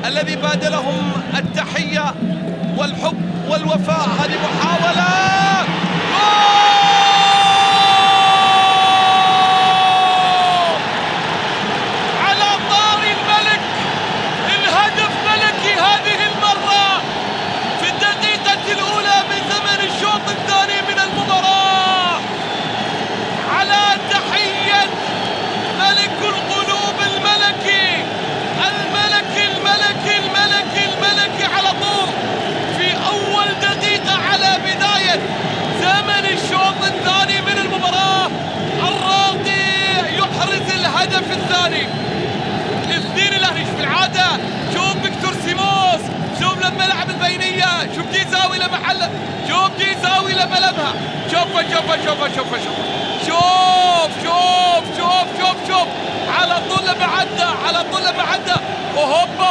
الذي بادلهم التحية والحب والوفاء. هذه محاولة على طاري الملك، الهدف ملكي هذه المرة في الدقيقة الأولى من زمن الشوط الثاني من المباراة، على تحية ملك القلوب الملكي الملكي على طول في أول دقيقة على بداية زمن الشوط الثاني من المباراة. الراقي يحرز الهدف الثاني. 2 الأهلي. في العادة شوف فيكتور سيموس، شوف لما لعب البينية، شوف جيزاوي لما حل، شوف جيزاوي لما لمها، شوف على طول لما عدى وهوبا